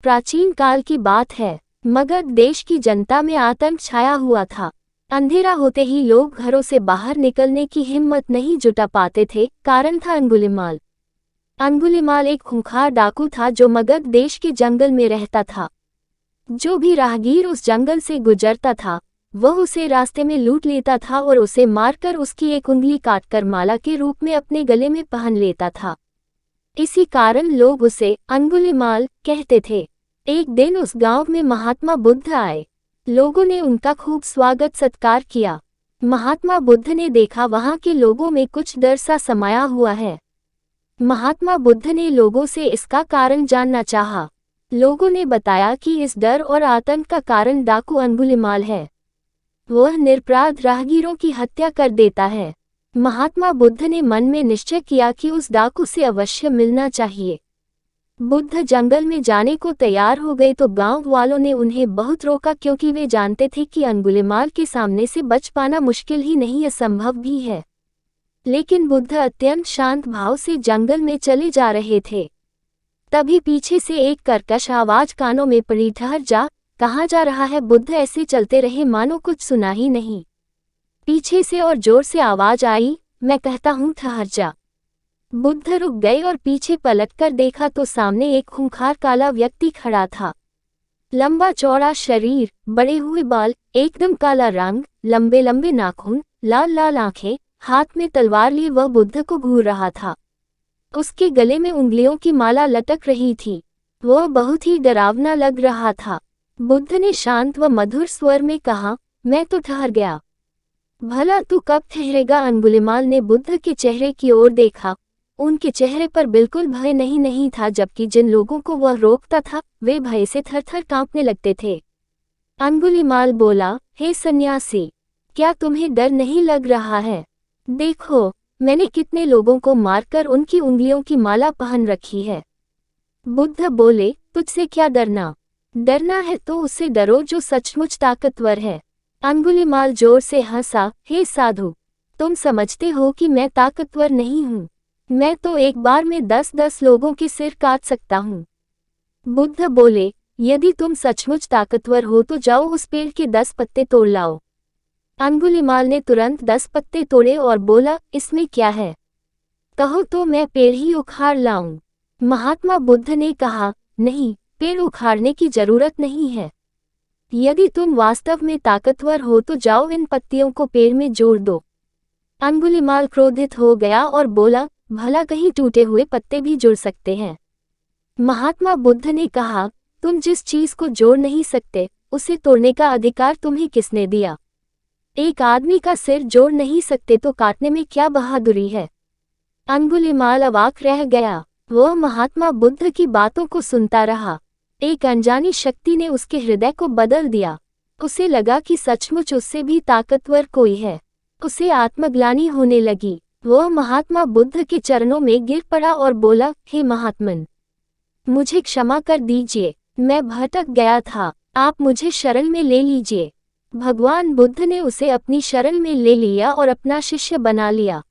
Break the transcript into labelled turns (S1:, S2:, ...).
S1: प्राचीन काल की बात है। मगध देश की जनता में आतंक छाया हुआ था। अंधेरा होते ही लोग घरों से बाहर निकलने की हिम्मत नहीं जुटा पाते थे। कारण था अंगुलिमाल। अंगुलिमाल एक खूंखार डाकू था जो मगध देश के जंगल में रहता था। जो भी राहगीर उस जंगल से गुजरता था वह उसे रास्ते में लूट लेता था और उसे मारकर उसकी एक उंगली काटकर माला के रूप में अपने गले में पहन लेता था। इसी कारण लोग उसे अंगुलिमाल कहते थे। एक दिन उस गांव में महात्मा बुद्ध आए। लोगों ने उनका खूब स्वागत सत्कार किया। महात्मा बुद्ध ने देखा वहां के लोगों में कुछ डर सा समाया हुआ है। महात्मा बुद्ध ने लोगों से इसका कारण जानना चाहा। लोगों ने बताया कि इस डर और आतंक का कारण डाकू अंगुलिमाल है। वह निरपराध राहगीरों की हत्या कर देता है। महात्मा बुद्ध ने मन में निश्चय किया कि उस डाकू से अवश्य मिलना चाहिए। बुद्ध जंगल में जाने को तैयार हो गए तो गांव वालों ने उन्हें बहुत रोका, क्योंकि वे जानते थे कि अंगुलिमाल के सामने से बच पाना मुश्किल ही नहीं असंभव भी है। लेकिन बुद्ध अत्यंत शांत भाव से जंगल में चले जा रहे थे। तभी पीछे से एक कर्कश आवाज कानों में पड़ी, ठहर जा, कहाँ जा रहा है? बुद्ध ऐसे चलते रहे मानो कुछ सुना ही नहीं। पीछे से और जोर से आवाज आई, मैं कहता हूँ ठहर जा। बुद्ध रुक गए और पीछे पलटकर देखा तो सामने एक खूंखार काला व्यक्ति खड़ा था। लंबा चौड़ा शरीर, बड़े हुए बाल, एकदम काला रंग, लंबे लंबे नाखून, लाल लाल आंखें, हाथ में तलवार लिए वह बुद्ध को घूर रहा था। उसके गले में उंगलियों की माला लटक रही थी। वह बहुत ही डरावना लग रहा था। बुद्ध ने शांत व मधुर स्वर में कहा, मैं तो ठहर गया। भला तू कब ठहरेगा? अंगुलिमाल ने बुद्ध के चेहरे की ओर देखा। उनके चेहरे पर बिल्कुल भय नहीं था, जबकि जिन लोगों को वह रोकता था वे भय से थर-थर कांपने लगते थे। अंगुलिमाल बोला, हे सन्यासी, क्या तुम्हें डर नहीं लग रहा है? देखो, मैंने कितने लोगों को मारकर उनकी उंगलियों की माला पहन रखी है। बुद्ध बोले, तुझसे क्या डरना? डरना है तो उससे डरो जो सचमुच ताकतवर है। अंगुलिमाल जोर से हंसा, हे साधु, तुम समझते हो कि मैं ताकतवर नहीं हूँ। मैं तो एक बार में 10-10 लोगों के सिर काट सकता हूँ। बुद्ध बोले, यदि तुम सचमुच ताकतवर हो तो जाओ उस पेड़ के 10 पत्ते तोड़ लाओ। अंगुलिमाल ने तुरंत 10 पत्ते तोड़े और बोला, इसमें क्या है? कहो तो मैं पेड़ ही उखाड़ लाऊं। महात्मा बुद्ध ने कहा, नहीं, पेड़ उखाड़ने की जरूरत नहीं है। यदि तुम वास्तव में ताकतवर हो तो जाओ इन पत्तियों को पेड़ में जोड़ दो। अंगुलिमाल क्रोधित हो गया और बोला, भला कहीं टूटे हुए पत्ते भी जुड़ सकते हैं? महात्मा बुद्ध ने कहा, तुम जिस चीज को जोड़ नहीं सकते उसे तोड़ने का अधिकार तुम्हें किसने दिया? एक आदमी का सिर जोड़ नहीं सकते तो काटने में क्या बहादुरी है? अंगुलिमाल अवाक रह गया। वह महात्मा बुद्ध की बातों को सुनता रहा। एक अनजानी शक्ति ने उसके हृदय को बदल दिया। उसे लगा कि सचमुच उससे भी ताकतवर कोई है। उसे आत्मग्लानि होने लगी। वह महात्मा बुद्ध के चरणों में गिर पड़ा और बोला, हे महात्मन, मुझे क्षमा कर दीजिए, मैं भटक गया था, आप मुझे शरण में ले लीजिए। भगवान बुद्ध ने उसे अपनी शरण में ले लिया और अपना शिष्य बना लिया।